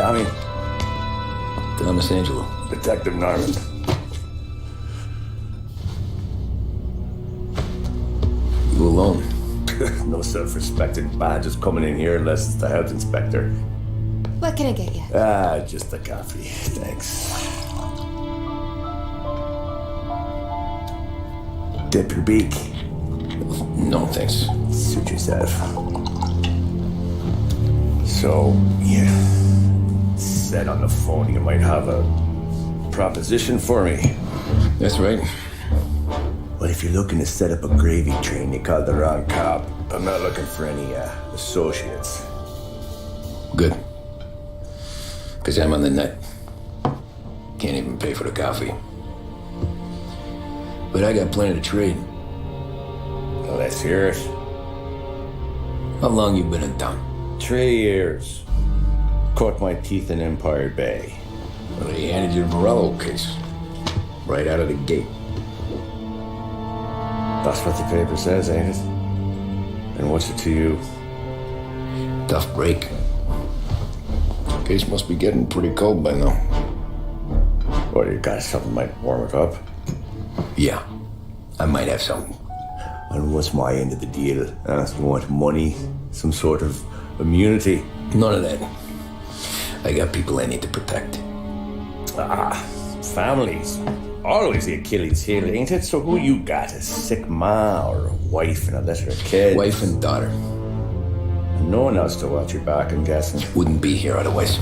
Tommy? Thomas Angelo. Detective Norman. You alone? No self-respecting badges coming in here unless it's the health inspector. What can I get you? Just a coffee. Thanks. Dip your beak. No, thanks. Suit yourself. So, you said on the phone you might have a proposition for me. That's right. Well, if you're looking to set up a gravy train, you called the wrong cop. I'm not looking for any associates. Good. Because I'm on the net. Can't even pay for the coffee. But I got plenty to trade. Well, let's hear it. How long you been in town? 3 years. Caught my teeth in Empire Bay. Well, they handed you the Morello case. Right out of the gate. That's what the paper says, ain't it? And what's it to you? Tough break. Case must be getting pretty cold by now. What, you got something might warm it up? Yeah, I might have something. And what's my end of the deal? You want money? Some sort of immunity? None of that. I got people I need to protect. Families. Always the Achilles heel, ain't it? So who you got? A sick ma or a wife and a litter of kids? Wife and daughter. And no one else to watch your back, I'm guessing. Wouldn't be here otherwise.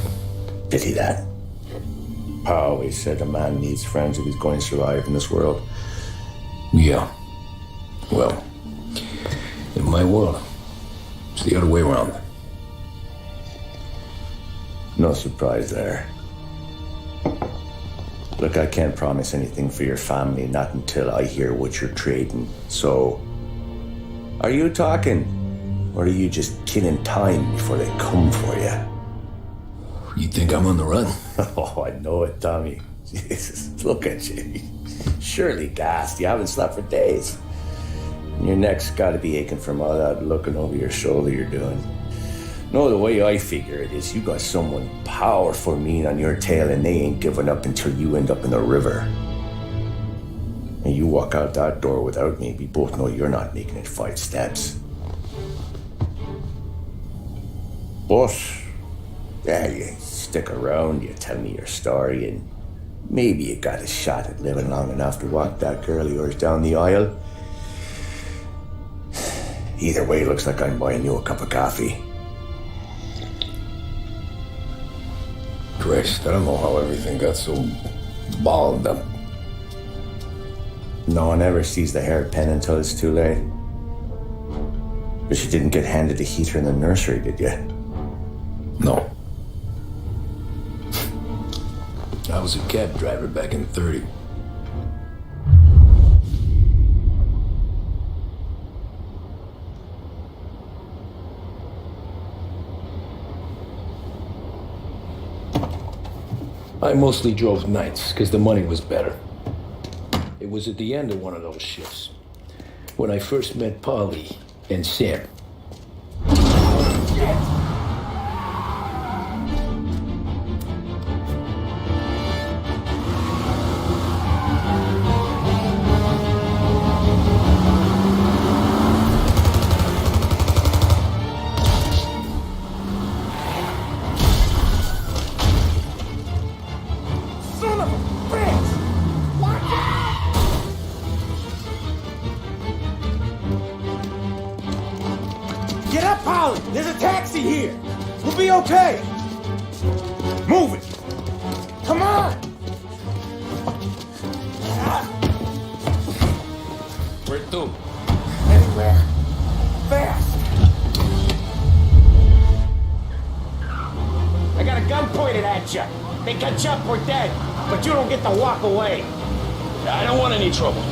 Pity that. Pa always said a man needs friends if he's going to survive in this world. Yeah. Well, in my world, it's the other way around. No surprise there. Look, I can't promise anything for your family, not until I hear what you're trading. So, are you talking? Or are you just killing time before they come for you? You think I'm on the run? Oh, I know it, Tommy. Jesus, look at you. Surely gassed. You haven't slept for days. And your neck's got to be aching from all that looking over your shoulder you're doing. No, the way I figure it is you got someone powerful mean on your tail and they ain't giving up until you end up in the river. And you walk out that door without me, we both know you're not making it 5 steps. But, yeah, you stick around, you tell me your story, and maybe you got a shot at living long enough to walk that girl of yours down the aisle. Either way, looks like I'm buying you a cup of coffee. Christ, I don't know how everything got so balled up. No one ever sees the hairpin until it's too late. But you didn't get handed a heater in the nursery, did you? No. I was a cab driver back in '30. I mostly drove nights because the money was better. It was at the end of one of those shifts when I first met Polly and Sam. Get up, Polly! There's a taxi here! We'll be okay! Move it! Come on! Where to? Anywhere. Fast! I got a gun pointed at you. They cut you up, we're dead. But you don't get to walk away. I don't want any trouble.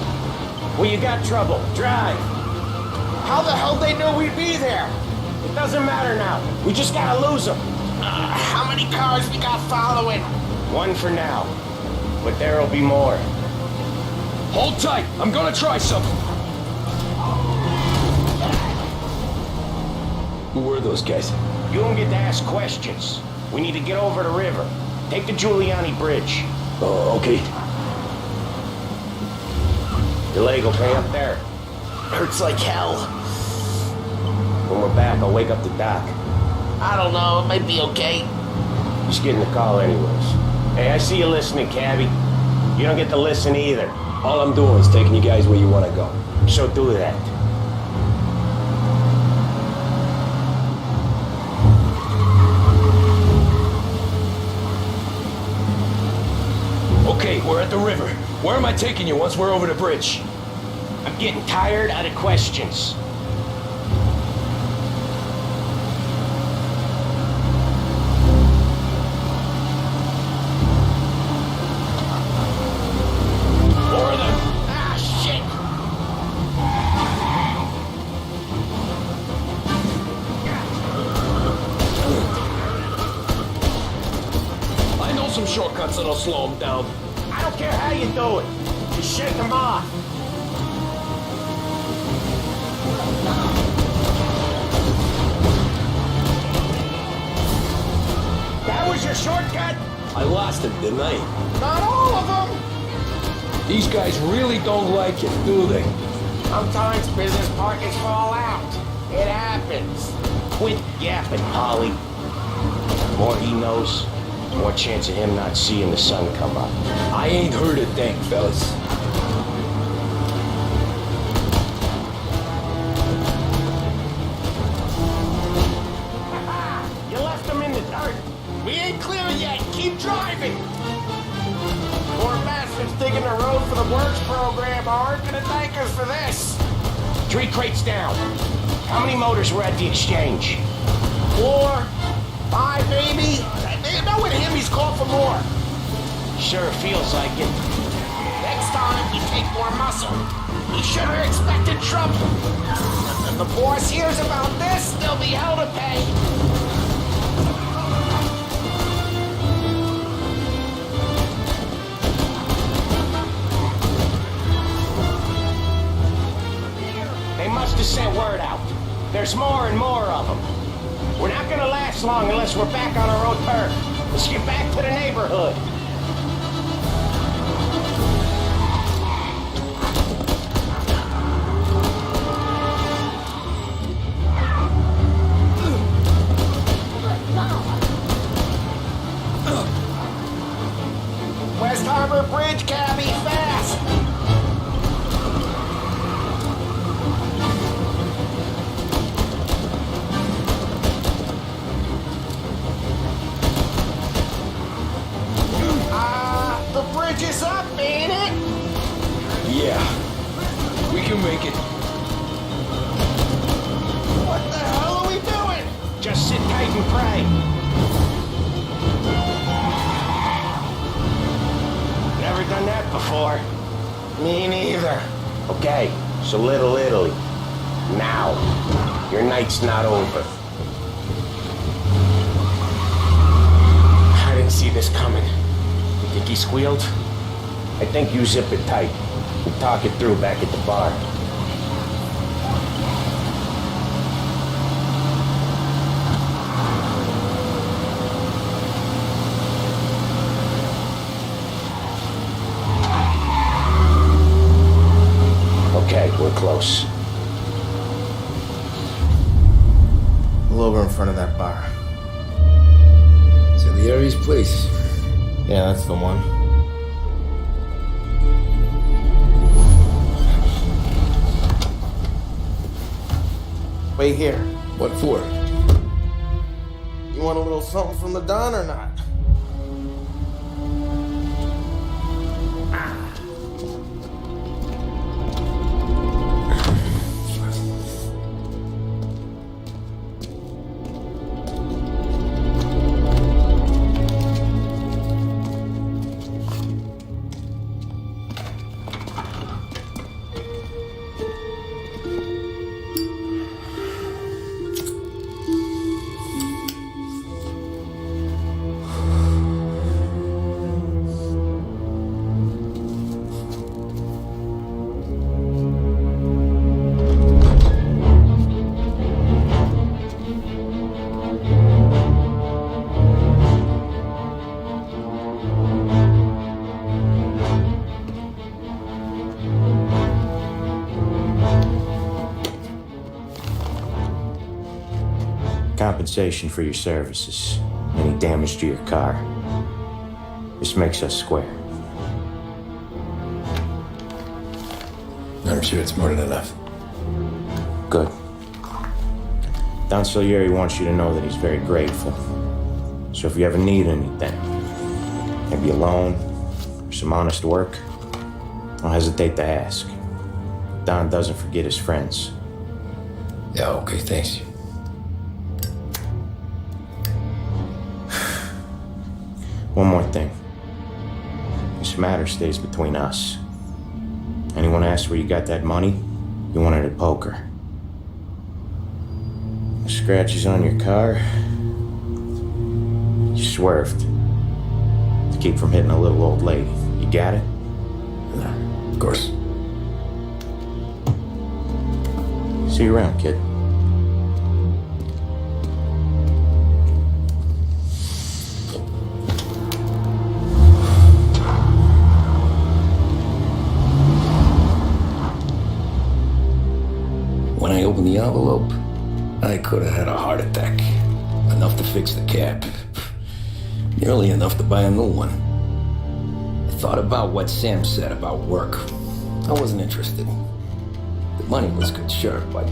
Well, you got trouble. Drive. How the hell they knew we'd be there? It doesn't matter now. We just gotta lose them. How many cars we got following? One for now. But there'll be more. Hold tight. I'm gonna try something. Who were those guys? You don't get to ask questions. We need to get over the river. Take the Giuliani Bridge. Oh, okay. Your leg okay up there? Hurts like hell. When we're back, I'll wake up the doc. I don't know, it might be okay. Just getting the call anyways. Hey, I see you listening, cabbie. You don't get to listen either. All I'm doing is taking you guys where you want to go. So do that. Okay, we're at the river. Where am I taking you once we're over the bridge? I'm getting tired of the questions. More of them. Ah, shit! I know some shortcuts that'll slow them down. I don't care how you do it. Just shake them off. That was your shortcut? I lost him, didn't I? Not all of them. These guys really don't like it, do they? Sometimes business partners fall out. It happens. Quit yapping, Polly. The more he knows, the more chance of him not seeing the sun come up. I ain't heard a thing, fellas. You left him in the dirt. We ain't clear yet. Keep driving. Poor bastards digging the road for the works program aren't gonna thank us for this. 3 crates down. How many motors were at the exchange? 4, 5 maybe? You know with him he's called for more. Sure feels like it. Next time we take more muscle. We should have expected trouble. If the boss hears about this, there'll be hell to pay. They must have sent word out. There's more and more of them. We're not gonna last long unless we're back on our own turf. Let's get back to the neighborhood. West Harbor Bridge, cabbie, fast! The bridge is up, ain't it? Yeah. We can make it. What the hell are we doing? Just sit tight and pray. Never done that before. Me neither. Okay, so Little Italy. Now. Your night's not over. I didn't see this coming. You think he squealed? I think you zip it tight. We talk it through back at the bar. Okay, we're close. Pull over in front of that bar. Salieri's place. Yeah, that's the one. Wait here. What for? You want a little something from the Don or not? compensation for your services. Any damage to your car. This makes us square. I'm sure it's more than enough. Good. Don Salieri wants you to know that he's very grateful. So if you ever need anything, maybe a loan or some honest work, don't hesitate to ask. Don doesn't forget his friends. Yeah, okay, thanks. One more thing. This matter stays between us. Anyone asks where you got that money, you won it at poker. The scratches on your car, you swerved to keep from hitting a little old lady. You got it? Of course. See you around, kid. When I opened the envelope, I could have had a heart attack. Enough to fix the cab. Nearly enough to buy a new one. I thought about what Sam said about work. I wasn't interested. The money was good, sure, but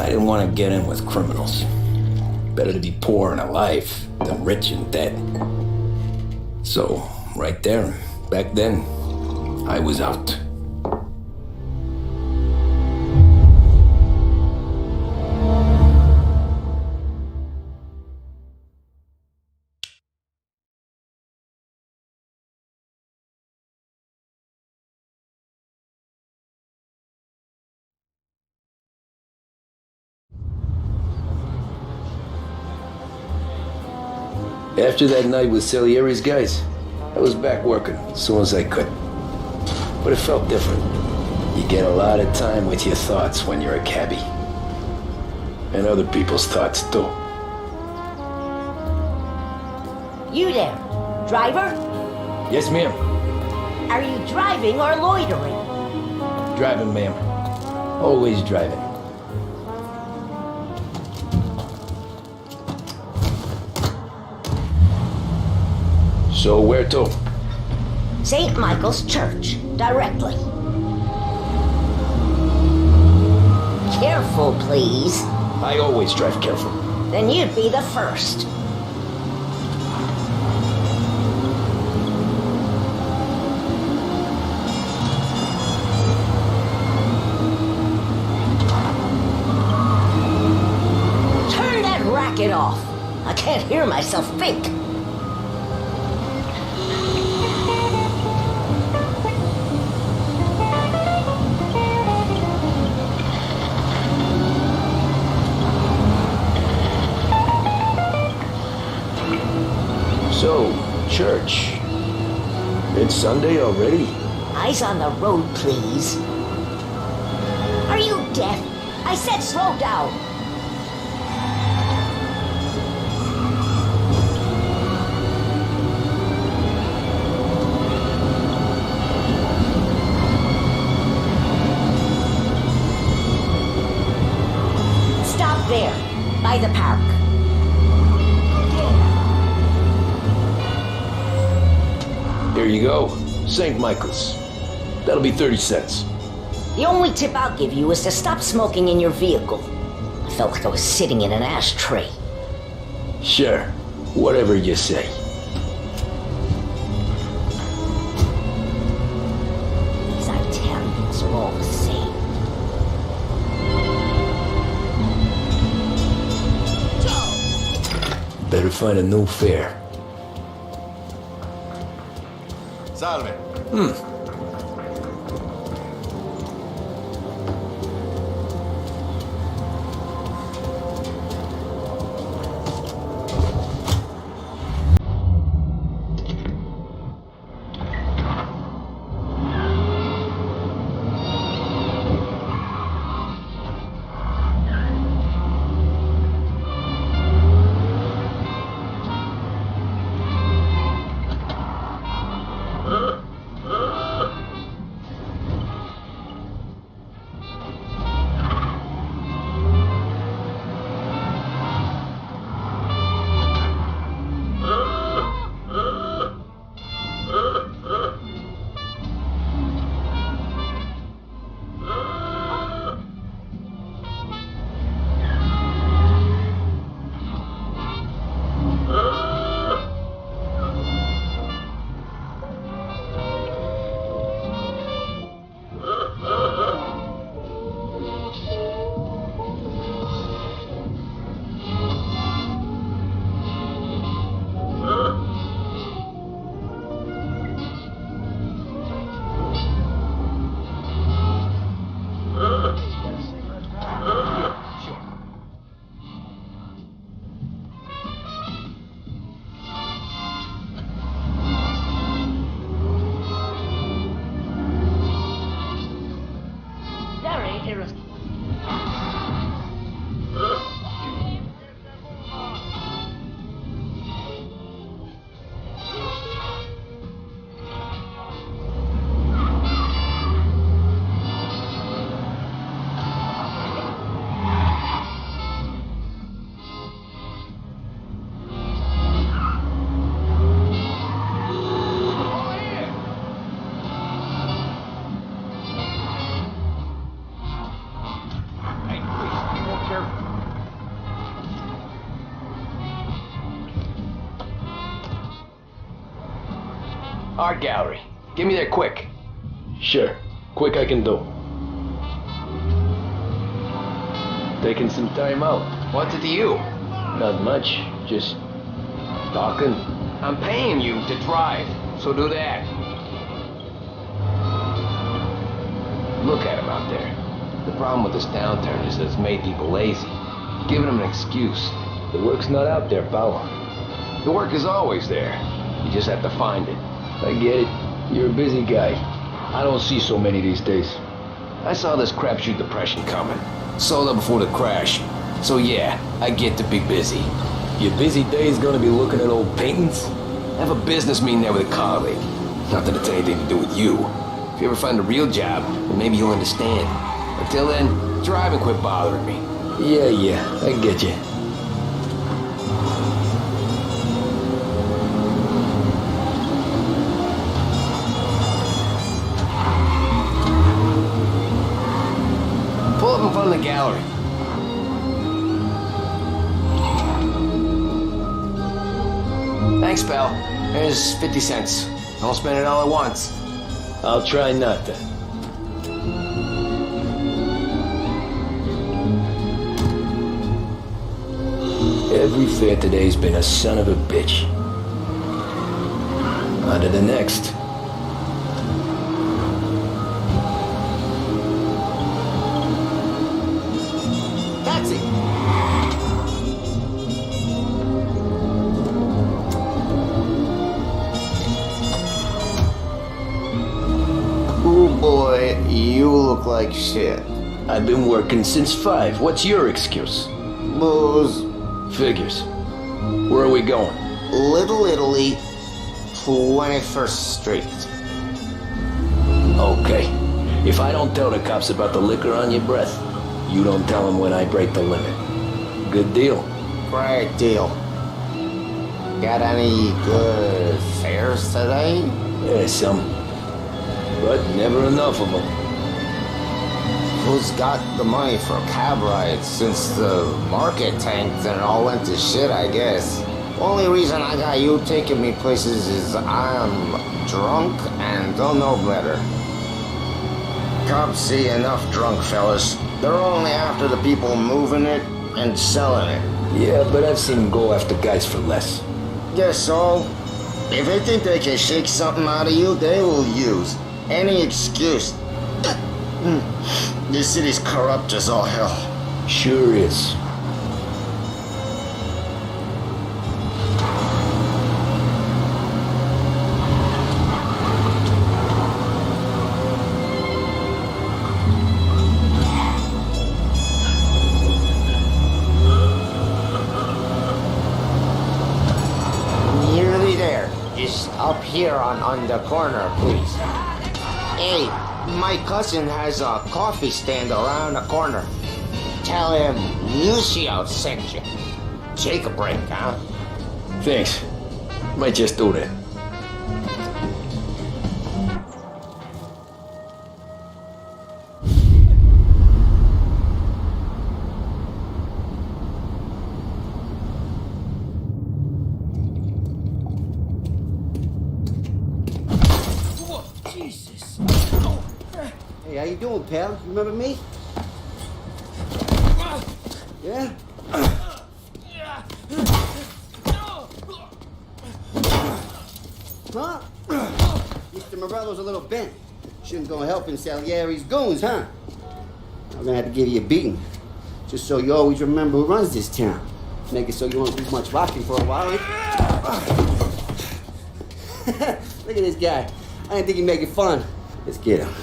I didn't want to get in with criminals. Better to be poor and alive than rich and dead. So, right there, back then, I was out. After that night with Salieri's guys, I was back working as soon as I could. But it felt different. You get a lot of time with your thoughts when you're a cabbie. And other people's thoughts too. You there, driver? Yes, ma'am. Are you driving or loitering? Driving, ma'am. Always driving. So where to? St. Michael's Church, directly. Careful, please. I always drive careful. Then you'd be the first. Turn that racket off. I can't hear myself think. So, church. It's Sunday already? Eyes on the road, please. Are you deaf? I said slow down. Stop there, by the park. Here you go. St. Michael's. That'll be 30 cents. The only tip I'll give you is to stop smoking in your vehicle. I felt like I was sitting in an ashtray. Sure. Whatever you say. These Italians are all the same. Better find a new fare. Salve. Art gallery. Get me there quick. Sure. Quick I can do. Taking some time out. What to you? Not much. Just talking. I'm paying you to drive, so do that. Look at him out there. The problem with this downturn is that it's made people lazy. Giving them an excuse. The work's not out there, pal. The work is always there. You just have to find it. I get it. You're a busy guy. I don't see so many these days. I saw this crapshoot depression coming. Sold up before the crash. So yeah, I get to be busy. Your busy day is gonna be looking at old paintings? I have a business meeting there with a colleague. Not that it's anything to do with you. If you ever find a real job, then maybe you'll understand. Until then, drive and quit bothering me. Yeah, I get you. Pull up in front of the gallery. Thanks, pal. Here's 50 cents. Don't spend it all at once. I'll try not to. Every fair today's been a son of a bitch. On to the next. Taxi! Oh boy, you look like shit. I've been working since 5. What's your excuse? Booze. Figures. Where are we going? Little Italy, 21st Street. Okay. If I don't tell the cops about the liquor on your breath, you don't tell them when I break the limit. Good deal. Great deal. Got any good fares today? Yeah, some. But never enough of them. Who's got the money for cab rides since the market tanked and it all went to shit, I guess? Only reason I got you taking me places is I'm drunk and don't know better. Cops see enough drunk fellas. They're only after the people moving it and selling it. Yeah, but I've seen them go after guys for less. Guess so. If they think they can shake something out of you, they will use any excuse. This city's corrupt as all hell. Sure is. Nearly there. Just up here on the corner, please. Hey, my cousin has a coffee stand around the corner. Tell him Lucio sent you. Take a break, huh? Thanks. Might just do that. Hey, how you doing, pal? You remember me? Yeah? Huh? Mr. Morello's a little bent. Shouldn't go helping Salieri's goons, huh? I'm gonna have to give you a beating. Just so you always remember who runs this town. Make it so you won't do much rocking for a while, eh? Look at this guy. I didn't think he'd make it fun. Let's get him.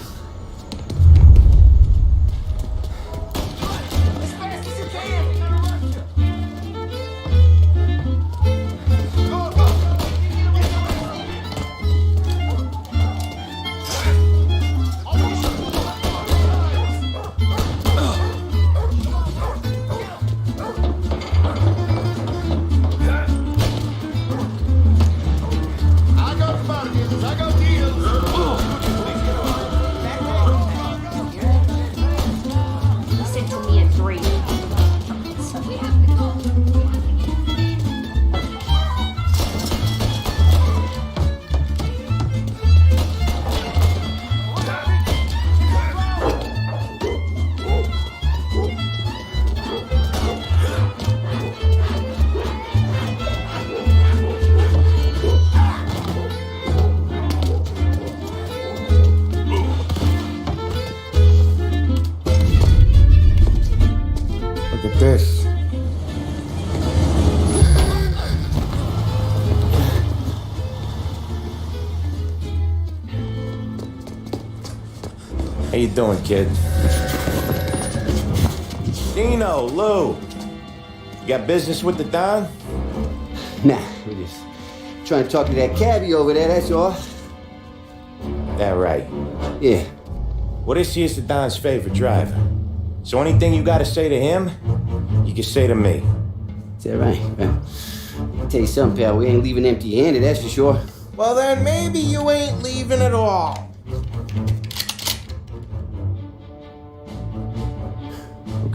How you doing, kid? Dino, Lou. You got business with the Don? Nah, we just trying to talk to that cabbie over there, that's all. That right. Yeah. Well, this here's the Don's favorite driver. So anything you gotta say to him, you can say to me. Is that right? Well, I'll tell you something, pal. We ain't leaving empty-handed, that's for sure. Well, then maybe you ain't leaving at all.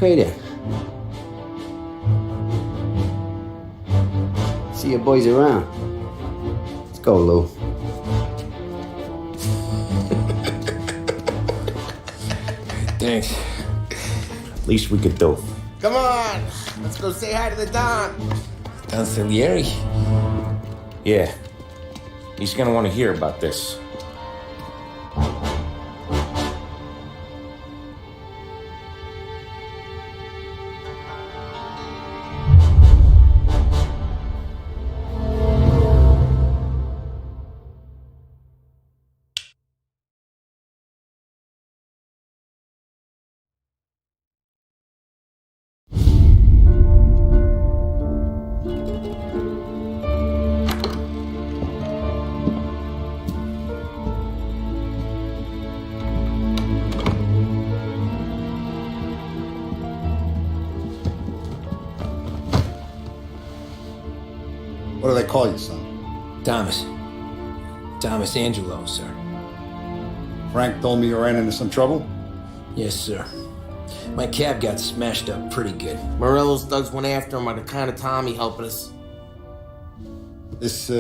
Okay, then. See your boys around. Let's go, Lou. Thanks. Least we could do. Come on, let's go say hi to the Don. Don Salieri? Yeah. He's gonna want to hear about this. What do they call you, son? Thomas. Thomas Angelo, sir. Frank told me you ran into some trouble? Yes, sir. My cab got smashed up pretty good. Morello's thugs went after him by the kind of Tommy helping us. This,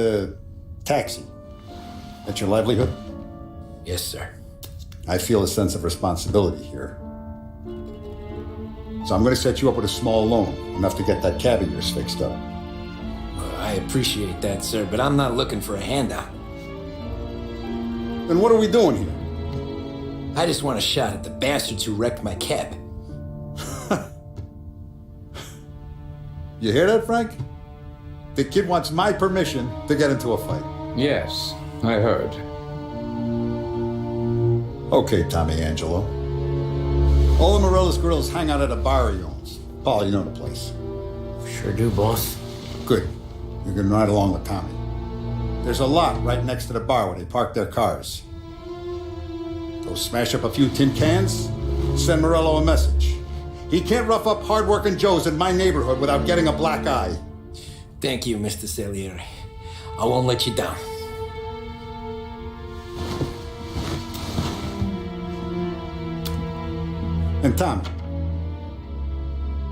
taxi. That's your livelihood? Yes, sir. I feel a sense of responsibility here. So I'm gonna set you up with a small loan, enough to get that cab of yours fixed up. I appreciate that, sir, but I'm not looking for a handout. Then what are we doing here? I just want a shot at the bastards who wrecked my cab. You hear that, Frank? The kid wants my permission to get into a fight. Yes, I heard. Okay, Tommy Angelo. All the Morello's girls hang out at a bar he owns. Paul, you know the place. Sure do, boss. Good. You can ride along with Tommy. There's a lot right next to the bar where they park their cars. Go smash up a few tin cans, send Morello a message. He can't rough up hard-working Joes in my neighborhood without getting a black eye. Thank you, Mr. Salieri. I won't let you down. And Tommy,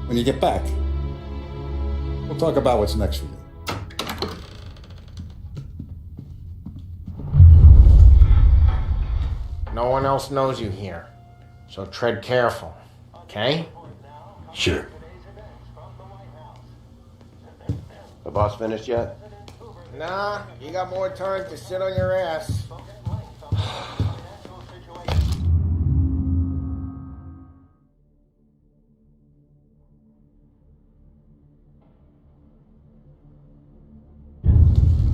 when you get back, we'll talk about what's next for you. No one else knows you here, so tread careful, okay? Sure. The boss finished yet? Nah, you got more time to sit on your ass.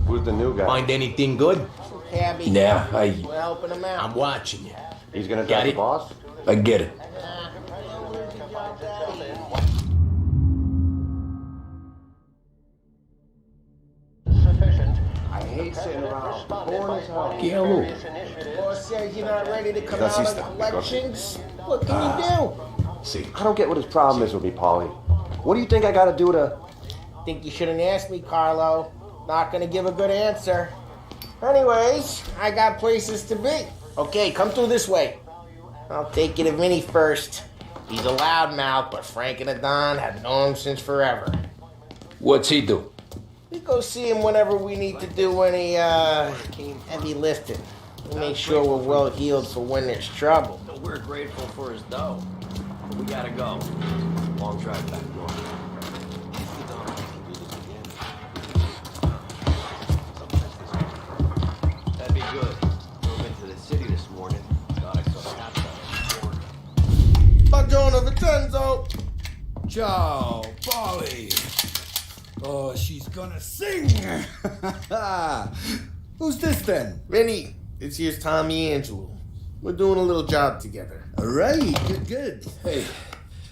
Who's the new guy? Find anything good? Cabby. Yeah, We're helping him out. I'm watching you. He's gonna Got drive the it? boss? I get it. I hate sitting around. Boss says you're not ready to come Does he out stop of me, elections. What can you do? See, I don't get what his problem is with me, Paulie. What do you think I gotta do to... Think you shouldn't ask me, Carlo. Not gonna give a good answer. Anyways, I got places to be. Okay, come through this way. I'll take you to Vinny first. He's a loudmouth, but Frank and the Don have known him since forever. What's he do? We go see him whenever we need to do any heavy lifting. We make sure we're well healed for when there's trouble. We're grateful for his dough. But we gotta go. Long drive back north. That'd be good. Went to the city this morning. Thought I saw a half Buongiorno, Vincenzo! Ciao, Polly. Oh, she's gonna sing. Who's this then? Vinny, this here's Tommy Angelo. We're doing a little job together. All right, good. Hey,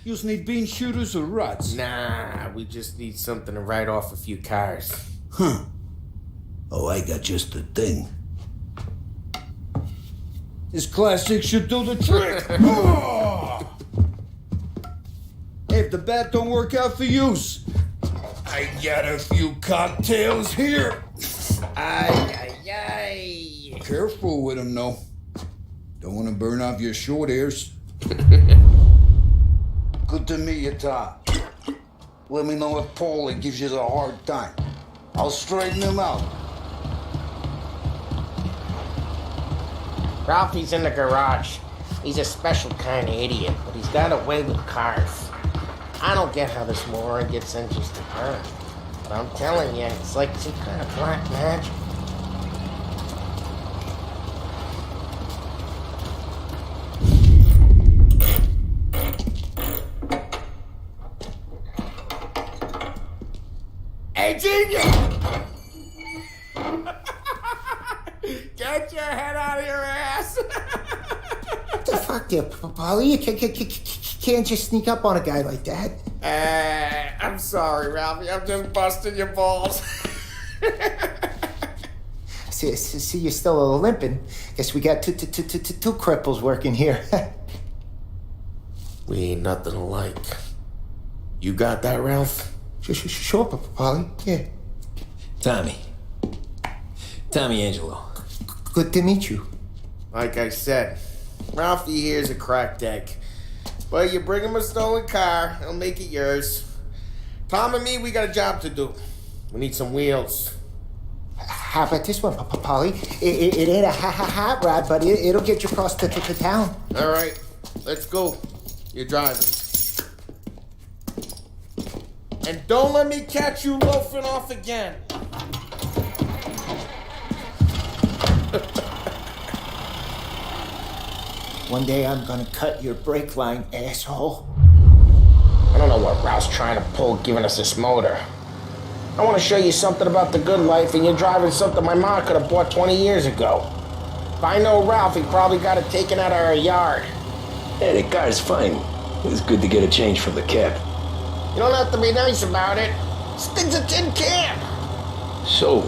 you need bean shooters or rods? Nah, we just need something to write off a few cars. Huh. Oh, I got just the thing. This classic should do the trick. Oh! Hey, if the bat don't work out for use, I got a few cocktails here. Ay, ay, ay. Careful with them, though. Don't want to burn off your short hairs. Good to meet you, Tom. Let me know if Paulie gives you the hard time. I'll straighten him out. Ralphie's in the garage. He's a special kind of idiot, but he's got a way with cars. I don't get how this moron gets engines to burn. But I'm telling you, it's like some kind of black magic. Hey, genius! Get your head out of your ass! What the fuck there, Polly? You can't just sneak up on a guy like that. I'm sorry, Ralphie. I'm just busting your balls. See, you're still a little limping. Guess we got two cripples working here. We ain't nothing alike. You got that, Ralph? Sure, Polly. Yeah. Tommy Angelo. Good to meet you. Like I said, Ralphie here's a cracked egg. But you bring him a stolen car, he'll make it yours. Tom and me, we got a job to do. We need some wheels. How about this one, Polly? It ain't a hot rod, but it'll get you across to town. All right, let's go. You're driving. And don't let me catch you loafing off again. One day I'm gonna cut your brake line, asshole. I don't know what Ralph's trying to pull giving us this motor. I want to show you something about the good life, and you're driving something my mom could have bought 20 years ago. If I know Ralph, he probably got it taken out of our yard. Hey, the car's fine. It's good to get a change from the cab. You don't have to be nice about it. This thing's a tin can. So,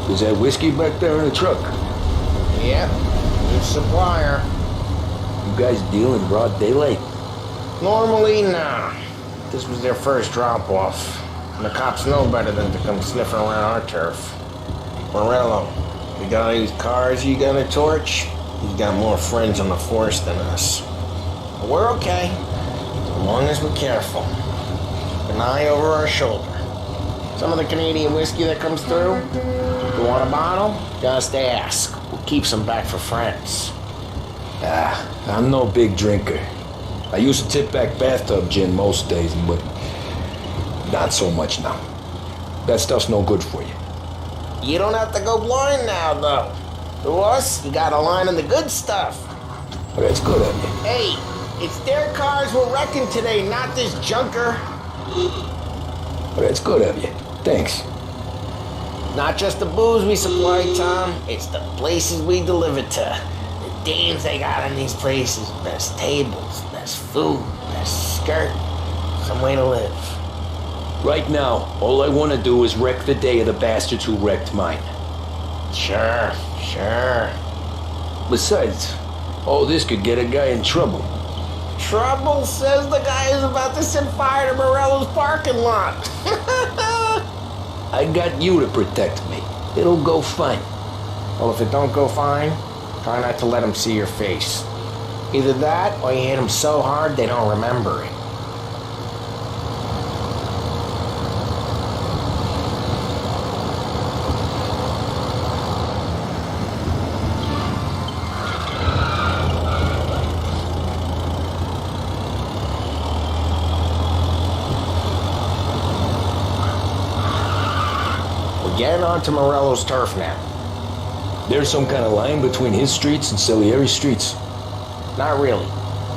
is that whiskey back there in the truck? Yeah, good supplier. You guys deal in broad daylight? Normally, nah. This was their first drop-off. And the cops know better than to come sniffing around our turf. Morello, you got all these cars you got a torch? He's got more friends on the force than us. But we're okay, as long as we're careful. An eye over our shoulder. Some of the Canadian whiskey that comes through, you want a bottle? Just ask. We'll keep some back for friends. I'm no big drinker. I used to tip back bathtub gin most days, but not so much now. That stuff's no good for you. You don't have to go blind now, though. To us, you got a line on the good stuff. Well, that's good of you. Hey, it's their cars we're wrecking today, not this junker. Well, that's good of you. Thanks. Not just the booze we supply, Tom. It's the places we deliver to. The dames they got in these places. Best tables, best food, best skirt. Some way to live. Right now, all I want to do is wreck the day of the bastards who wrecked mine. Sure. Besides, all this could get a guy in trouble. Trouble, says the guy who's about to set fire to Morello's parking lot. I got you to protect me. It'll go fine. Well, if it don't go fine, try not to let them see your face. Either that, or you hit them so hard they don't remember it. Getting onto Morello's turf now. There's some kind of line between his streets and Salieri's streets. Not really.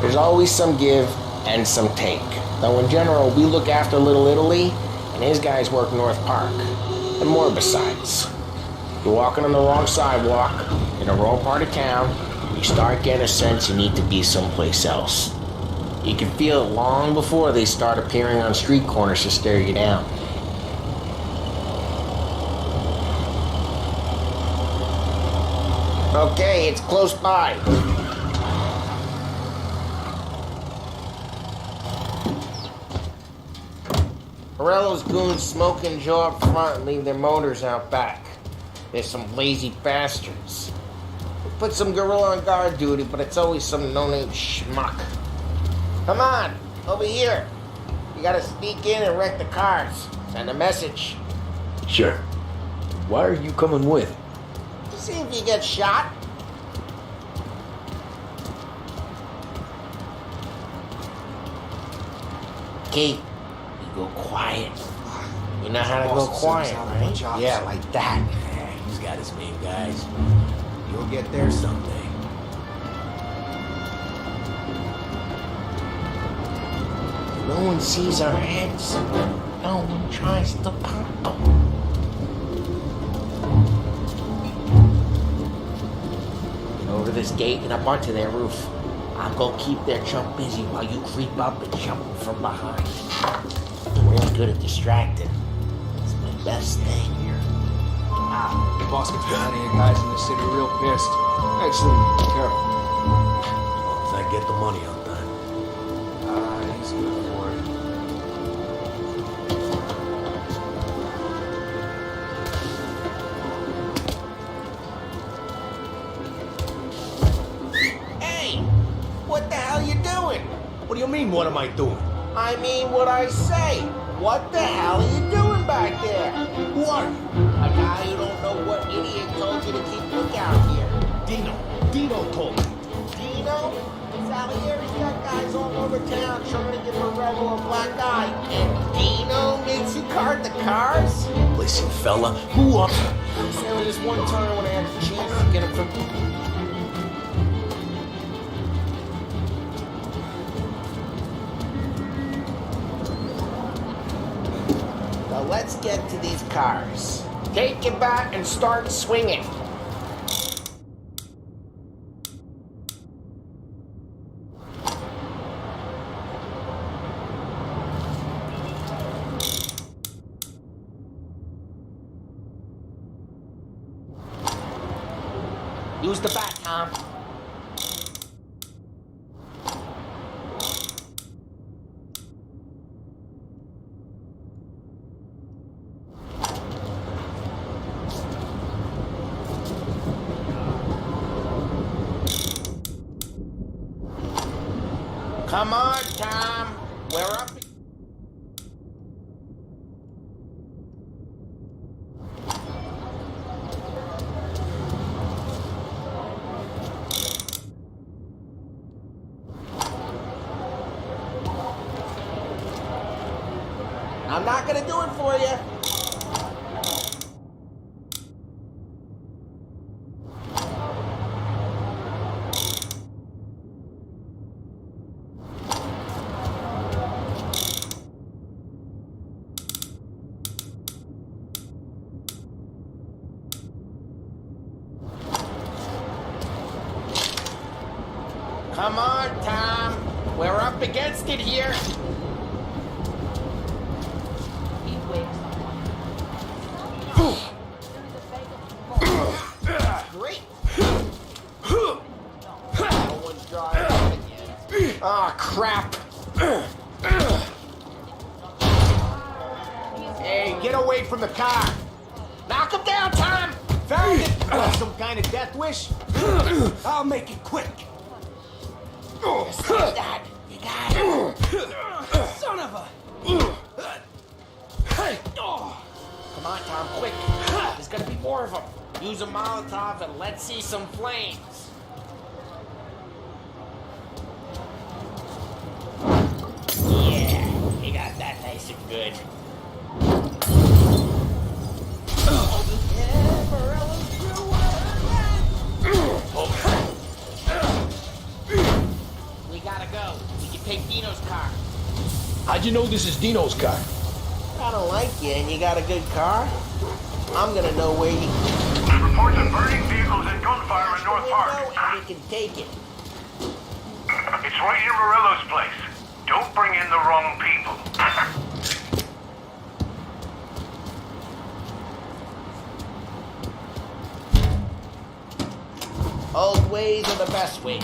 There's always some give and some take. Though in general, we look after Little Italy, and his guys work North Park. And more besides. You're walking on the wrong sidewalk, in the wrong part of town, You start getting a sense you need to be someplace else. You can feel it long before they start appearing on street corners to stare you down. Okay, it's close by. Morello's goons smoke and Joe up front and leave their motors out back. They're some lazy bastards. We put some gorilla on guard duty, but it's always some no-name schmuck. Come on, over here. You gotta sneak in and wreck the cars. Send a message. Sure. Why are you coming with? To see if you get shot. Okay, you go quiet. You know how to go quiet, right? Yeah, like that. Yeah, he's got his main guys. You'll get there someday. No one sees our heads. No one tries to pop them. Over this gate and up onto their roof. I'll go keep their chump busy while you creep up and jump from behind. I'm really good at distracting. It's my best thing here. The boss gets behind of you guys in the city real pissed. Actually, careful. If I get the money on time. He's good for it. Hey! What the hell you doing? What do you mean, what am I doing? I mean what I say. What the hell are you doing back there? Who are you? A guy who don't know what idiot told you to keep lookout here. Dino told me. Dino? Salieri's got guys all over town trying to give Morello a black eye. And Dino makes you cart the cars? Listen, fella, who are... There was this one time when I had the chance to get him from... Now let's get to these cars. Take your bat and start swinging. Use the bat, Tom. Come on, Tom. We're up. I'm not gonna do it for you. Come on, Tom. We're up against it here. Great. No one's driving again. Ah, crap. Hey, get away from the car. Knock him down, Tom. Found it! What, some kind of death wish? I'll make it quick. Just like that. You got it. Son of a... Come on, Tom, quick. There's gonna be more of them. Use a Molotov and let's see some flames. Yeah, you got that nice and good. Yeah, Morello's We gotta go. We can take Dino's car. How'd you know this is Dino's car? I don't like you and you got a good car. I'm gonna know where you... Reports of burning vehicles in Gunfire in North Park. And we can take it. It's right in Morello's place. Don't bring in the wrong people. Old ways are the best ways.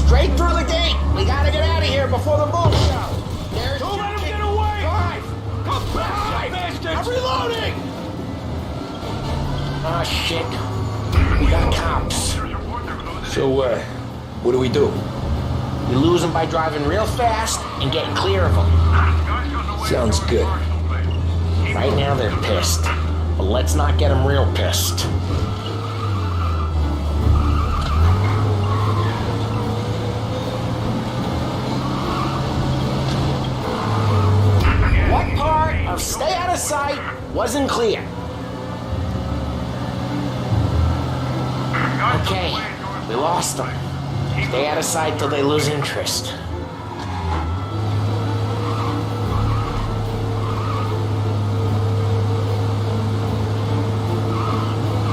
Straight through the gate! We gotta get out of here before the moon show! Don't let him get away! Drive! Come back, bastards! I'm reloading! Ah, shit. We got cops. So, what do we do? We lose them by driving real fast and getting clear of them. Sounds good. Right now they're pissed. But let's not get them real pissed. What part of stay out of sight wasn't clear? Okay, we lost them. Stay out of sight till they lose interest.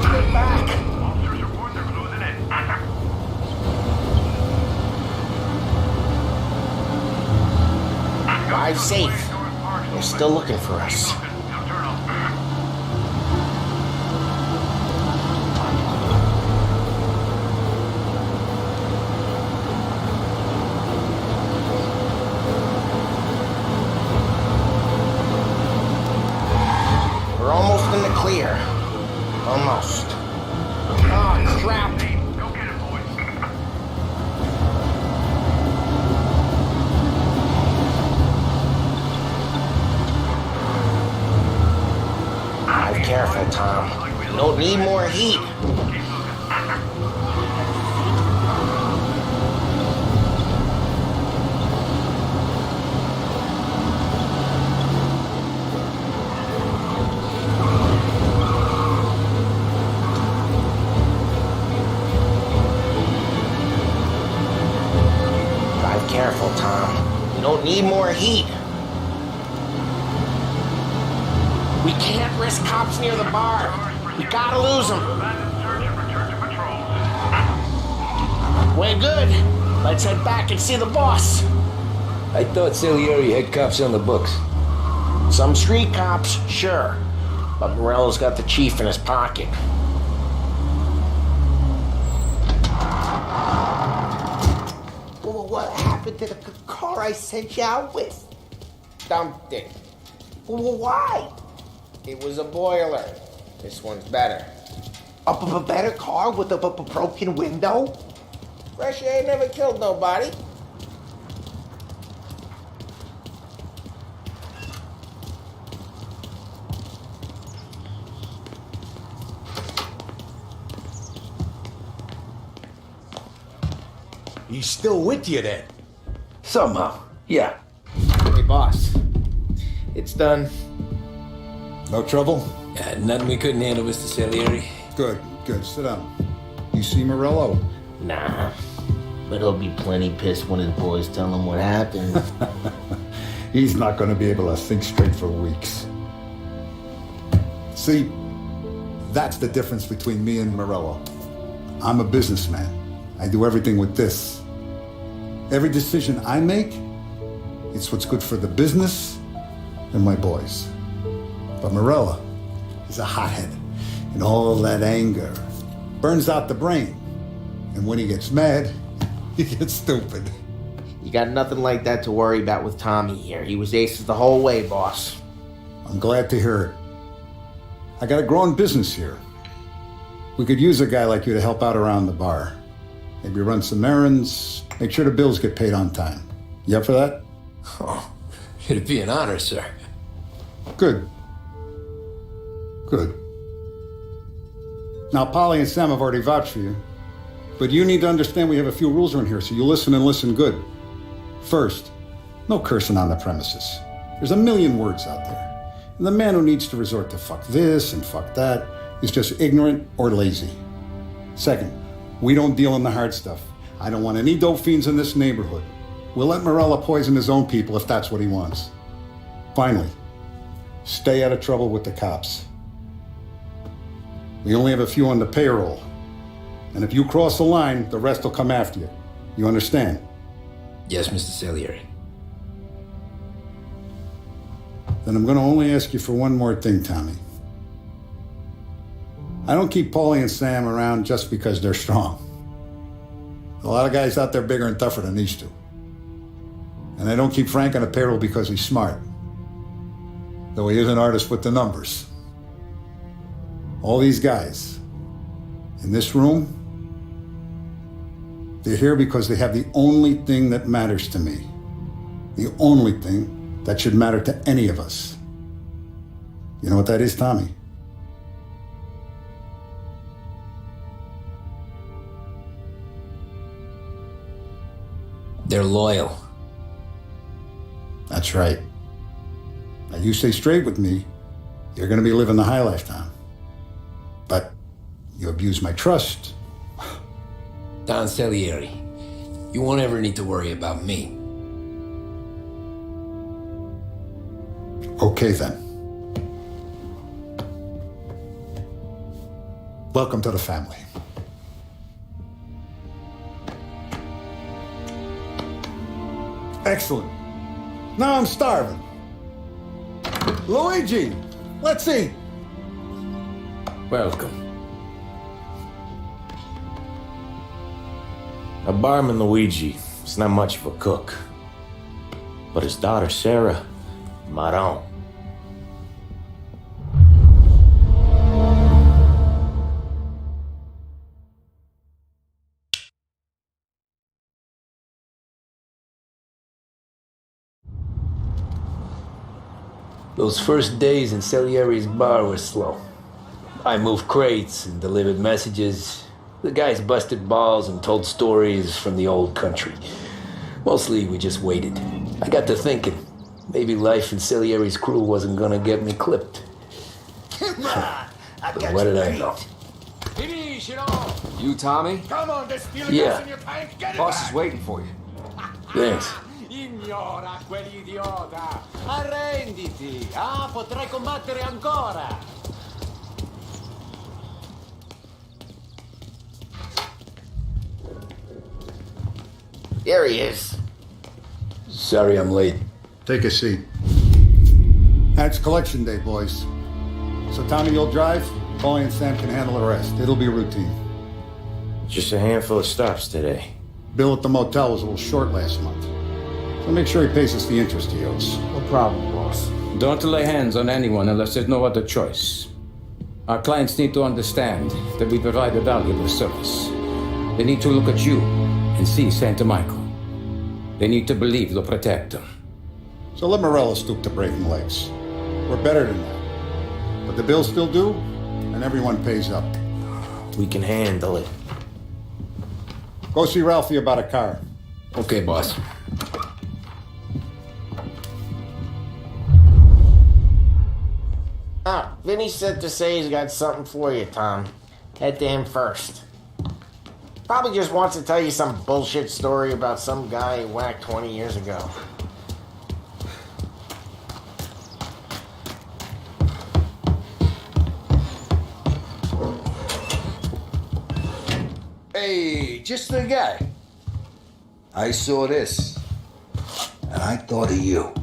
Get back! Officers report they're closing in. Drive safe. They're still looking for us. We're almost in the clear. Almost. Oh, crap. Go get it, boys. Drive careful, Tom. You don't need more heat. Drive careful, Tom. You don't need more heat. We can't risk cops near the bar. We gotta lose them. We're good. Let's head back and see the boss. I thought Salieri had cops on the books. Some street cops, sure. But Morello's got the chief in his pocket. Well, what happened to the car I sent you out with? Dumped it. Well, why? It was a boiler. This one's better. A better car with a broken window? Fresh air never killed nobody. He's still with you then? Somehow, yeah. Hey, boss. It's done. No trouble? Nothing we couldn't handle, Mr. Salieri. Good, good. Sit down. You see Morello? Nah. But he'll be plenty pissed when his boys tell him what happened. He's not going to be able to think straight for weeks. See, that's the difference between me and Morello. I'm a businessman. I do everything with this. Every decision I make, it's what's good for the business and my boys. But Morello is a hothead, and all that anger burns out the brain. And when he gets mad, he gets stupid. You got nothing like that to worry about with Tommy here. He was aces the whole way, boss. I'm glad to hear it. I got a growing business here. We could use a guy like you to help out around the bar. Maybe run some errands, make sure the bills get paid on time. You up for that? Oh, it'd be an honor, sir. Good. Good. Now, Polly and Sam have already vouched for you. But you need to understand we have a few rules around here, so you listen and listen good. First, no cursing on the premises. There's a million words out there. And the man who needs to resort to fuck this and fuck that is just ignorant or lazy. Second, we don't deal in the hard stuff. I don't want any dope fiends in this neighborhood. We'll let Morello poison his own people if that's what he wants. Finally, stay out of trouble with the cops. We only have a few on the payroll. And if you cross the line, the rest will come after you. You understand? Yes, Mr. Salieri. Then I'm going to only ask you for one more thing, Tommy. I don't keep Paulie and Sam around just because they're strong. A lot of guys out there bigger and tougher than these two. And I don't keep Frank on the payroll because he's smart. Though he is an artist with the numbers. All these guys in this room, they're here because they have the only thing that matters to me. The only thing that should matter to any of us. You know what that is, Tommy? They're loyal. That's right. Now you stay straight with me, you're gonna be living the high life, Tom. But you abuse my trust. Don Salieri, you won't ever need to worry about me. Okay then. Welcome to the family. Excellent. Now I'm starving. Luigi, let's eat. Welcome. A barman Luigi is not much of a cook. But his daughter Sarah, Maron. Those first days in Salieri's bar were slow. I moved crates and delivered messages. The guys busted balls and told stories from the old country. Mostly, we just waited. I got to thinking, maybe life in Salieri's crew wasn't gonna get me clipped. Come on! But what did I know? You, Tommy? Come on, there's stealing Yeah. gas in your tank. Get it Boss back. is waiting for you. Thanks. Ignora quell'idiota! Arrenditi! Ah, potrai combattere ancora! There he is. Sorry I'm late. Take a seat. It's collection day, boys. So Tommy, you'll drive. Paulie and Sam can handle the rest. It'll be routine. Just a handful of stops today. Bill at the motel was a little short last month. So make sure he pays us the interest he owes. No problem, boss. Don't lay hands on anyone unless there's no other choice. Our clients need to understand that we provide a valuable service. They need to look at you and see Santa Michael. They need to believe you'll protect them. So let Morello stoop to breaking legs. We're better than that. But the bills still due, and everyone pays up. We can handle it. Go see Ralphie about a car. Okay, boss. Ah, Vinny said to say he's got something for you, Tom. Head to him first. Probably just wants to tell you some bullshit story about some guy he whacked 20 years ago. Hey, just the guy. I saw this, and I thought of you.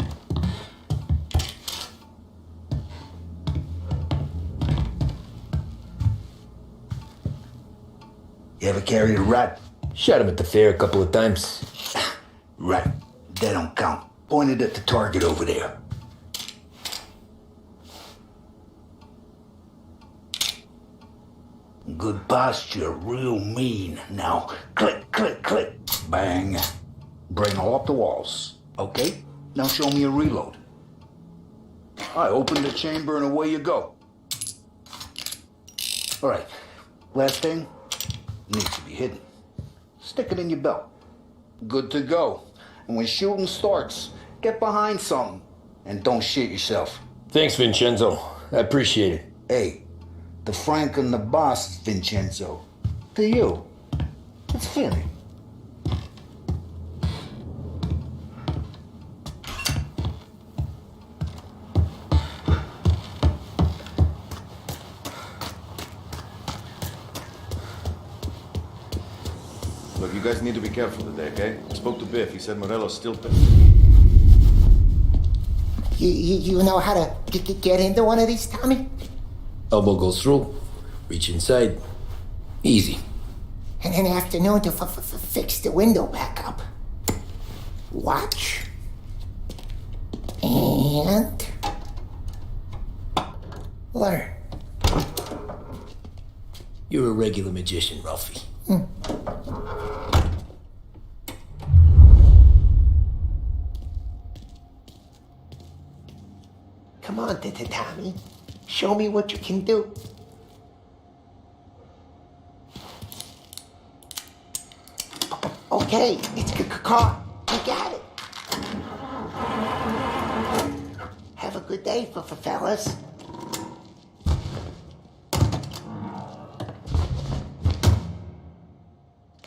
You ever carried a rat? Shot him at the fair a couple of times. Rat, they don't count. Pointed at the target over there. Good posture, real mean. Now, click, click, click, bang. Bring all up the walls. Okay? Now show me a reload. I open the chamber and away you go. All right, last thing, needs to be hidden. Stick it in your belt. Good to go. And when shooting starts, get behind something and don't shit yourself. Thanks, Vincenzo. I appreciate it. Hey, the Frank and the boss, Vincenzo. To you, it's Vinny. Look, you guys need to be careful today, okay? I spoke to Biff. He said Morello's still... You know how to get into one of these, Tommy? Elbow goes through. Reach inside. Easy. And an afternoon to fix the window back up. Watch. And... learn. You're a regular magician, Ralphie. Come on, Tommy. Show me what you can do. Okay, it's caught. You got it. Have a good day, fellas.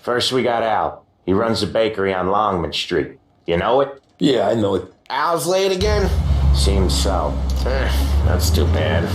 First, we got Al. He runs a bakery on Longman Street. You know it? Yeah, I know it. Al's late again? Seems so. That's too bad.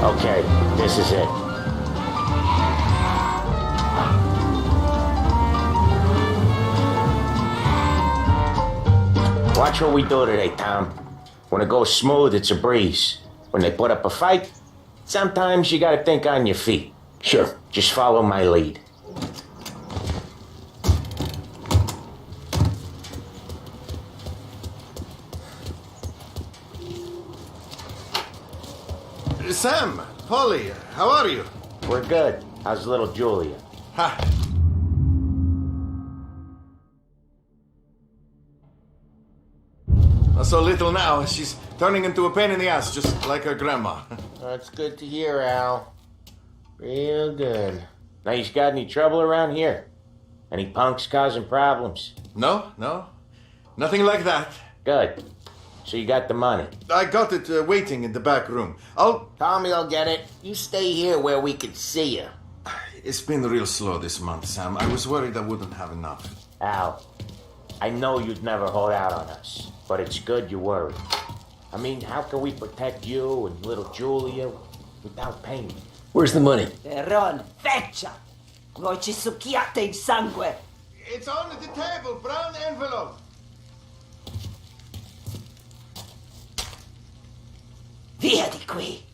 Okay, this is it. Watch what we do today, Tom. When it goes smooth, it's a breeze. When they put up a fight, sometimes you gotta think on your feet. Sure. Just follow my lead. Sam, Polly, how are you? We're good. How's little Julia? Ha. Not so little now. She's turning into a pain in the ass, just like her grandma. That's good to hear, Al. Real good. Now, you got any trouble around here? Any punks causing problems? No. Nothing like that. Good. So you got the money? I got it waiting in the back room. Tommy will get it. You stay here where we can see you. It's been real slow this month, Sam. I was worried I wouldn't have enough. Al, I know you'd never hold out on us, but it's good you're worried. I mean, how can we protect you and little Julia without pain? Where's the money? Ron, feccia! Voi ci succhiate il sangue! It's on the table, brown envelope. Via di qui!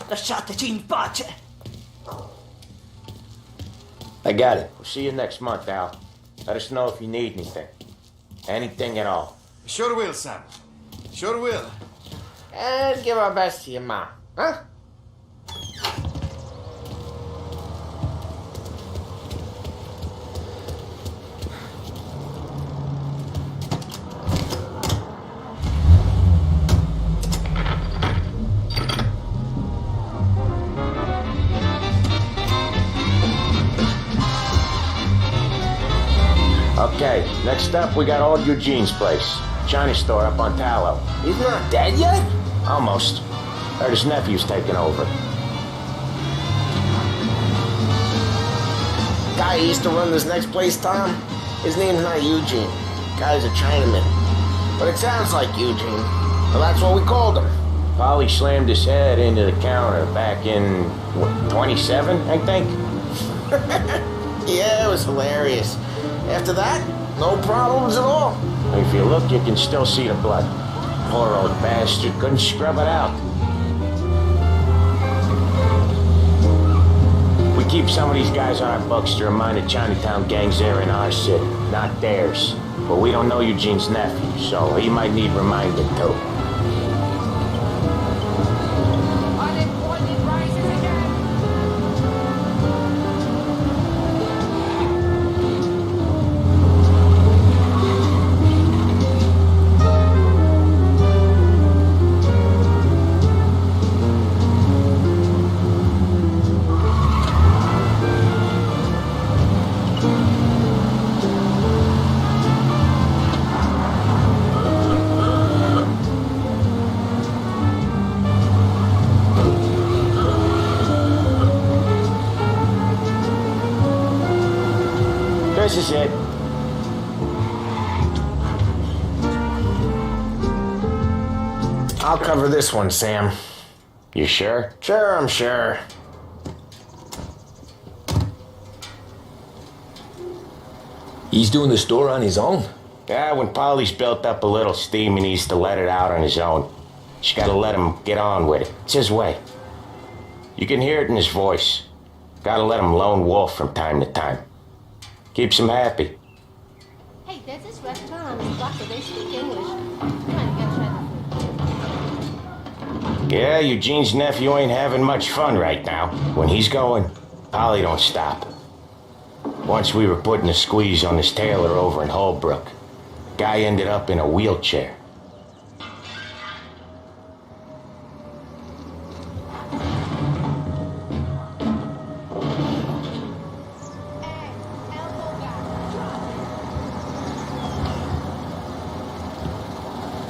Lasciateci in pace! I got it. We'll see you next month, Al. Let us know if you need anything. Anything at all. Sure will, Sam. Sure will. And give our best to your mom, huh? Okay, next up, we got old Eugene's place. China store up on Tallow. He's not dead yet? Almost. Heard his nephew's taking over. Guy who used to run this next place, Tom, his name's not Eugene. Guy's a Chinaman. But it sounds like Eugene. Well, that's what we called him. Polly slammed his head into the counter back in, 27, I think? Yeah, it was hilarious. After that, no problems at all. If you look, you can still see the blood. Poor old bastard couldn't scrub it out. We keep some of these guys on our books to remind the Chinatown gangs they're in our city, not theirs. But we don't know Eugene's nephew, so he might need reminding too. This is it. I'll cover this one, Sam. You sure? Sure, I'm sure. He's doing the store on his own? Yeah, when Polly's built up a little steam, he needs to let it out on his own. Just gotta let him get on with it. It's his way. You can hear it in his voice. Gotta let him lone wolf from time to time. Keeps him happy. Hey, there's this restaurant on this block where they speak English. Come on, you gotta try the food. Yeah, Eugene's nephew ain't having much fun right now. When he's going, Polly don't stop. Once we were putting a squeeze on this tailor over in Holbrook. Guy ended up in a wheelchair.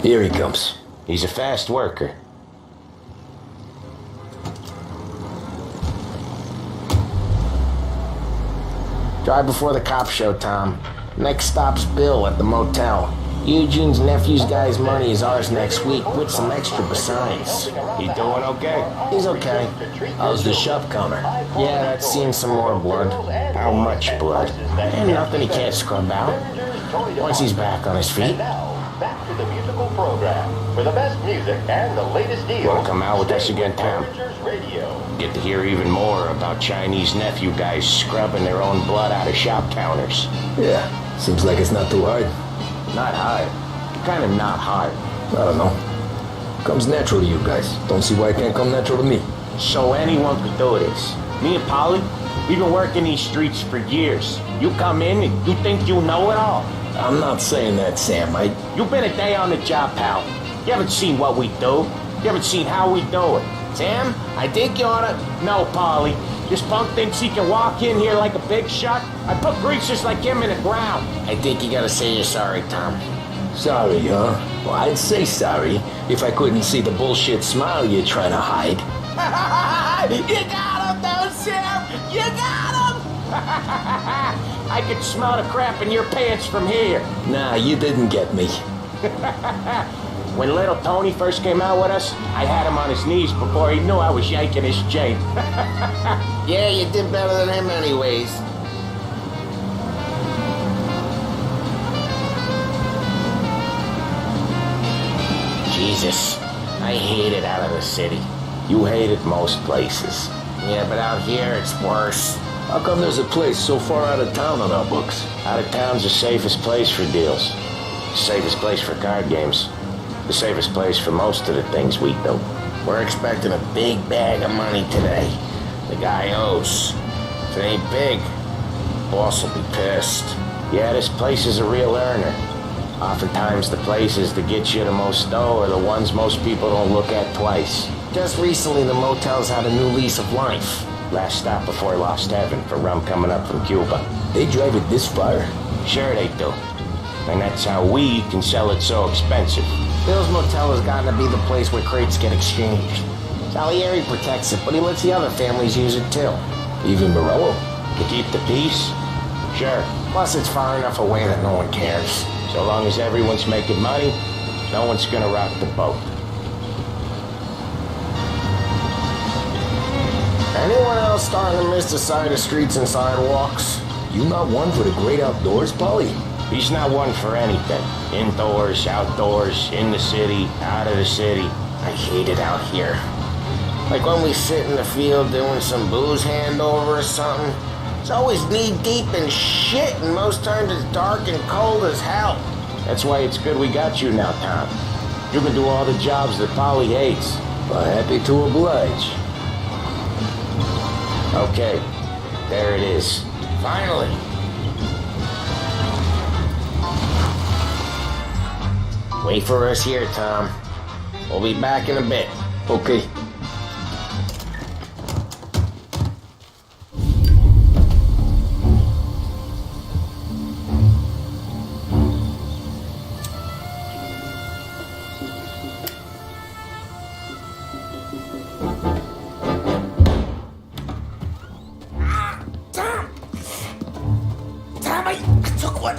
Here he comes. He's a fast worker. Drive before the cops show, Tom. Next stop's Bill at the motel. Eugene's nephew's guy's money is ours next week, with some extra besides. He doing okay? He's okay. How's the shop counter? Yeah, that's seeing some more blood. How much blood? And nothing he can't scrub out. Once he's back on his feet. Back to the musical program for the best music and the latest deals. Wanna come out with us again, Tom? Radio. Get to hear even more about Chinese nephew guys scrubbing their own blood out of shop counters. Yeah, seems like it's not too hard. Not hard. Kind of not hard. I don't know. Comes natural to you guys. Don't see why it can't come natural to me. So anyone could do this. Me and Polly, we've been working these streets for years. You come in and you think you know it all. I'm not saying that, Sam. You've been a day on the job, pal. You haven't seen what we do. You haven't seen how we do it. Sam, I think you oughta... No, Polly. This punk thinks he can walk in here like a big shot. I put greasers like him in the ground. I think you gotta say you're sorry, Tom. Sorry, huh? Well, I'd say sorry if I couldn't see the bullshit smile you're trying to hide. You got him, though, Sam! You got him! I could smell the crap in your pants from here. Nah, you didn't get me. When little Tony first came out with us, I had him on his knees before he knew I was yanking his chain. Yeah, you did better than him anyways. Jesus, I hate it out of the city. You hate it most places. Yeah, but out here it's worse. How come there's a place so far out of town on our books? Out of town's the safest place for deals. The safest place for card games. The safest place for most of the things we do. We're expecting a big bag of money today. The guy owes. If it ain't big, boss will be pissed. Yeah, this place is a real earner. Oftentimes the places that get you the most dough are the ones most people don't look at twice. Just recently the motel's had a new lease of life. Last stop before Lost Heaven for rum coming up from Cuba. They drive it this far? Sure they do. And that's how we can sell it so expensive. Bill's Motel has gotten to be the place where crates get exchanged. Salieri protects it, but he lets the other families use it too. Even Morello? To keep the peace? Sure. Plus it's far enough away that no one cares. So long as everyone's making money, no one's gonna rock the boat. Anyone else starting to miss the side of streets and sidewalks? You not one for the great outdoors, Polly? He's not one for anything. Indoors, outdoors, in the city, out of the city. I hate it out here. Like when we sit in the field doing some booze handover or something. It's always knee-deep in shit, and most times it's dark and cold as hell. That's why it's good we got you now, Tom. You can do all the jobs that Polly hates. Well, happy to oblige. Okay, there it is. Finally. Wait for us here, Tom. We'll be back in a bit. Okay.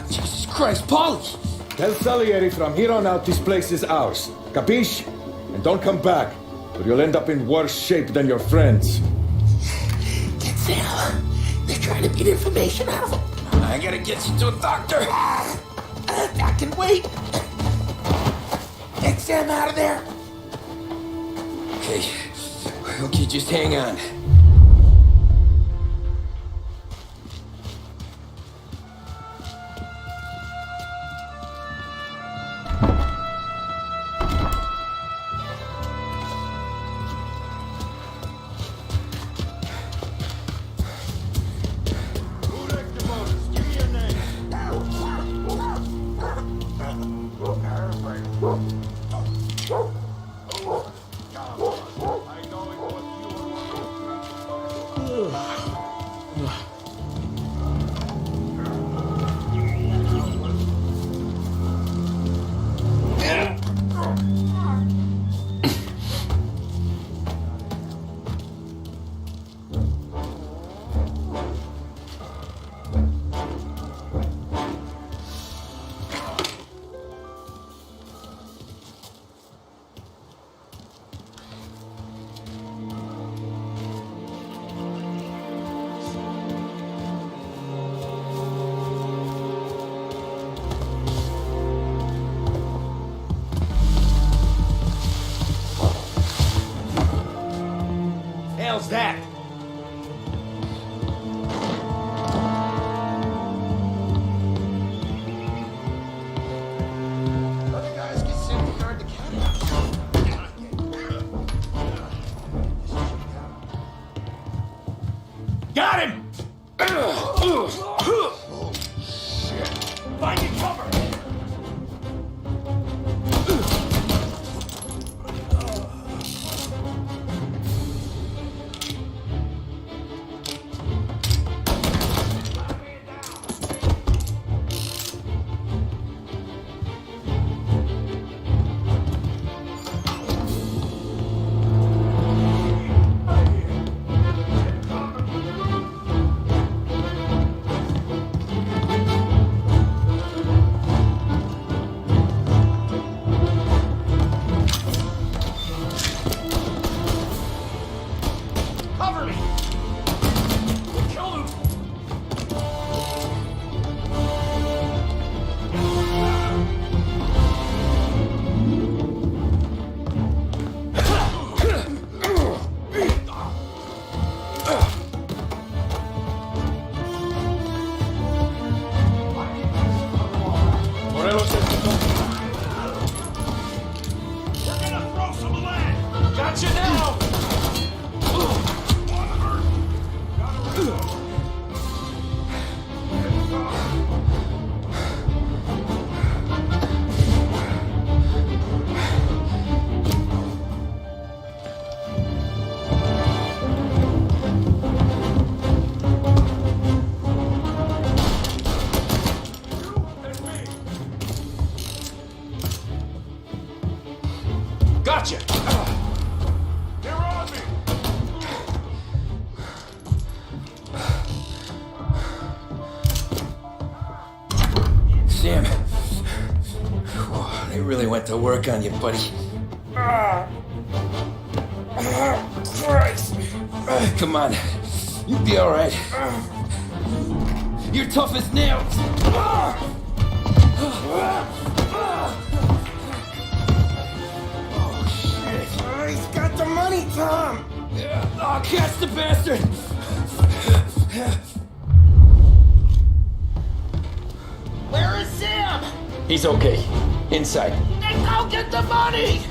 Jesus Christ, Polly! Tell Salieri from here on out this place is ours. Capiche? And don't come back, or you'll end up in worse shape than your friends. Get Sam. They're trying to get information out of him. I gotta get you to a doctor. I can wait. Get Sam out of there. Okay, just hang on. Hell's that? Other guys get simply hard to Got him! Shit. Find your cover! Cover me! We'll kill him! Morelos says We're gonna throw some lead! Got you now! Gotcha! They're on me! Sam. They really went to work on you, buddy. Christ! Come on. You'll be all right. You're tough as nails. He's got the money, Tom! Oh, catch the bastard! Where is Sam? He's okay. Inside. Then go get the money!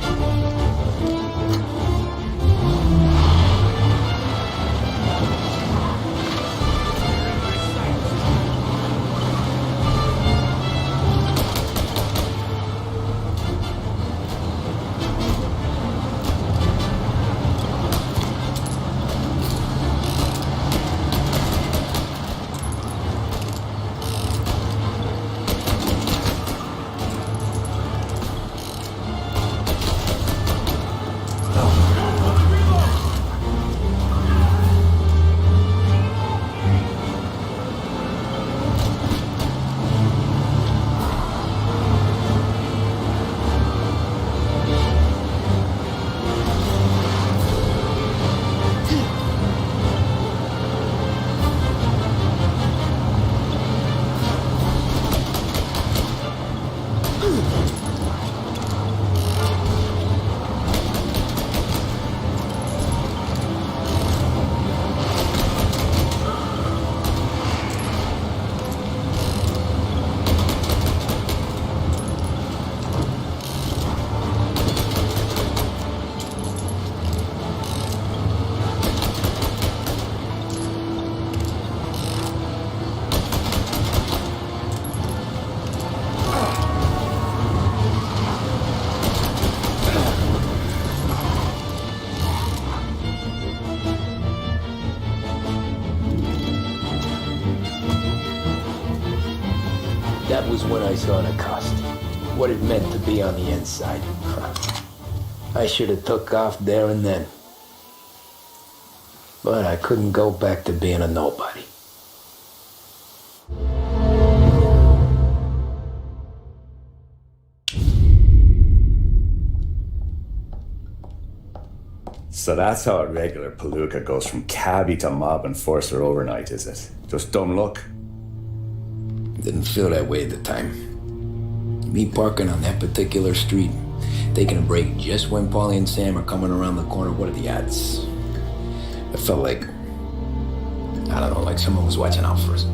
That was when I saw the costume. What it meant to be on the inside. I should have took off there and then. But I couldn't go back to being a nobody. So that's how a regular palooka goes from cabbie to mob enforcer overnight, is it? Just dumb luck? Didn't feel that way at the time. Me parking on that particular street, taking a break just when Paulie and Sam are coming around the corner, what are the odds? I felt like, I don't know, like someone was watching out for us.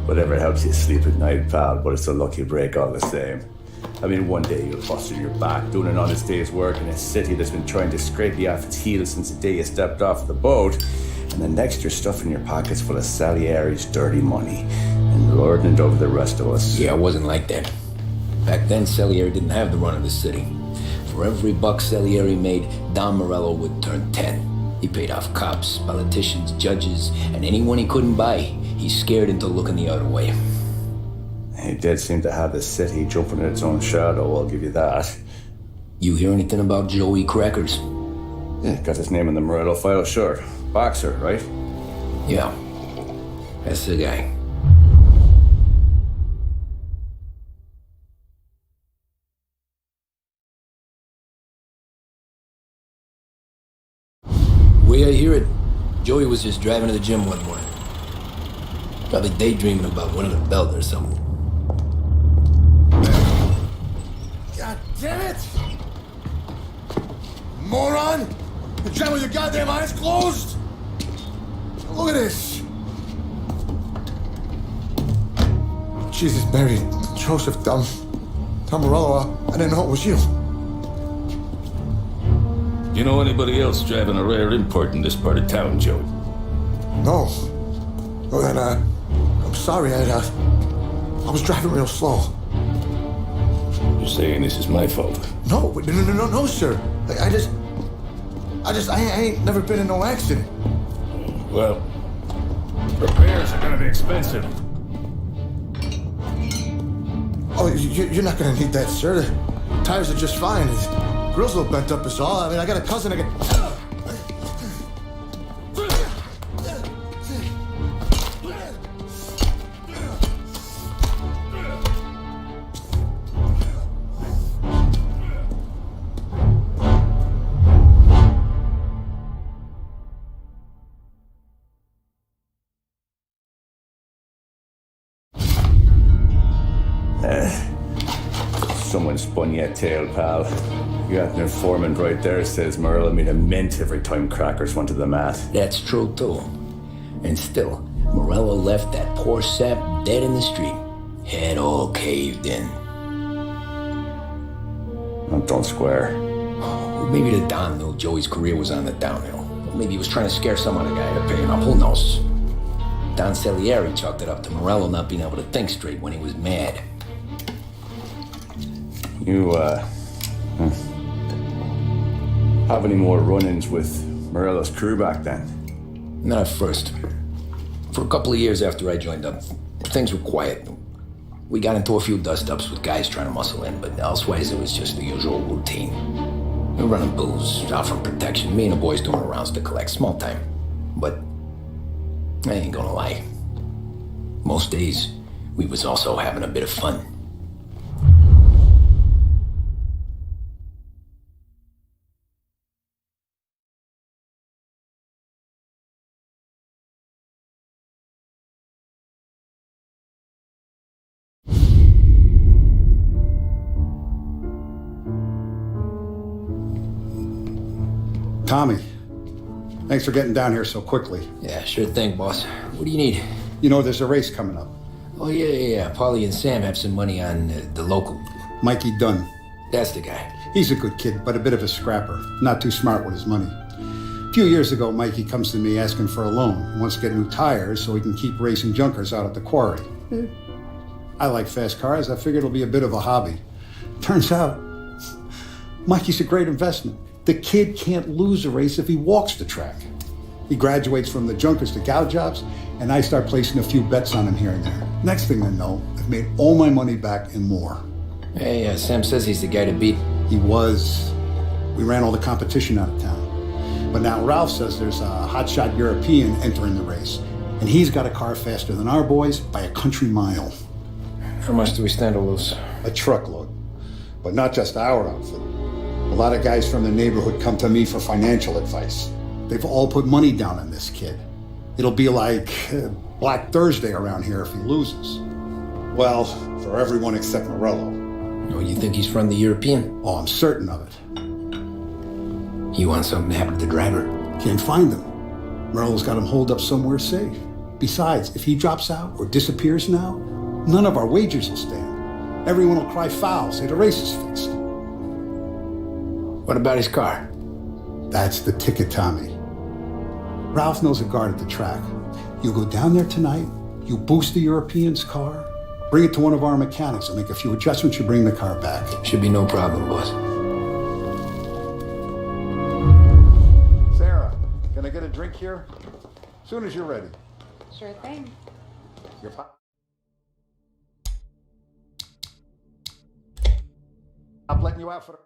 Whatever helps you sleep at night, pal, but it's a lucky break all the same. I mean, one day you'll bustle your back doing an honest day's work in a city that's been trying to scrape you off its heels since the day you stepped off the boat, and the next you're stuffing your pockets full of Salieri's dirty money and lording it over the rest of us. Yeah, it wasn't like that. Back then, Salieri didn't have the run of the city. For every buck Salieri made, Don Morello would turn 10. He paid off cops, politicians, judges, and anyone he couldn't buy, he scared into looking the other way. He did seem to have the city jumping in its own shadow, I'll give you that. You hear anything about Joey Crackers? Yeah, got his name in the Morello file, sure. Boxer, right? Yeah, that's the guy. Way I hear it, Joey was just driving to the gym one morning. Probably daydreaming about winning a belt or something. God damn it! Moron! You drive with your goddamn eyes closed? Look at this! Jesus, Mary, Joseph, Tom Morello, I didn't know it was you. You know anybody else driving a rare import in this part of town, Joey? No. Oh, then, I'm sorry, I was driving real slow. You're saying this is my fault? No, sir. I ain't never been in no accident. Well, repairs are gonna be expensive. Oh, you're not gonna need that, sir. The tires are just fine. His grill's a little bent up is all. I mean, I got a cousin that can... Someone spun you a tale, pal. You got an informant right there says Morello made a mint every time crackers went to the mat. That's true, too. And still, Morello left that poor sap dead in the street. Head all caved in. Don't square. Well, maybe the Don knew Joey's career was on the downhill. Or maybe he was trying to scare some other guy to pay him up. Who knows? Don Salieri chalked it up to Morello not being able to think straight when he was mad. You, have any more run-ins with Morello's crew back then? Not at first. For a couple of years after I joined up, things were quiet. We got into a few dust-ups with guys trying to muscle in, but elsewise it was just the usual routine. We were running booze, out for protection, me and the boys doing rounds to collect, small time. But I ain't gonna lie. Most days, we was also having a bit of fun. Tommy, thanks for getting down here so quickly. Yeah, sure thing, boss. What do you need? You know, there's a race coming up. Oh, yeah. Paulie and Sam have some money on the local. Mikey Dunn. That's the guy. He's a good kid, but a bit of a scrapper. Not too smart with his money. A few years ago, Mikey comes to me asking for a loan. He wants to get new tires so he can keep racing junkers out at the quarry. I like fast cars. I figured it'll be a bit of a hobby. Turns out, Mikey's a great investment. The kid can't lose a race if he walks the track. He graduates from the junkers to gal jobs, and I start placing a few bets on him here and there. Next thing I know, I've made all my money back and more. Hey, Sam says he's the guy to beat. He was. We ran all the competition out of town. But now Ralph says there's a hotshot European entering the race, and he's got a car faster than our boys by a country mile. How much do we stand to lose? A truckload. But not just our outfit. A lot of guys from the neighborhood come to me for financial advice. They've all put money down on this kid. It'll be like Black Thursday around here if he loses. Well, for everyone except Morello. Oh, you think he's from the European? Oh, I'm certain of it. You want something to happen to the driver? Can't find him. Morello's got him holed up somewhere safe. Besides, if he drops out or disappears now, none of our wagers will stand. Everyone will cry foul, say the race is fixed. What about his car? That's the ticket, Tommy. Ralph knows a guard at the track. You go down there tonight, you boost the European's car, bring it to one of our mechanics, and make a few adjustments, you bring the car back. Should be no problem, boss. Sarah, can I get a drink here? As soon as you're ready. Sure thing. Your I'm letting you out for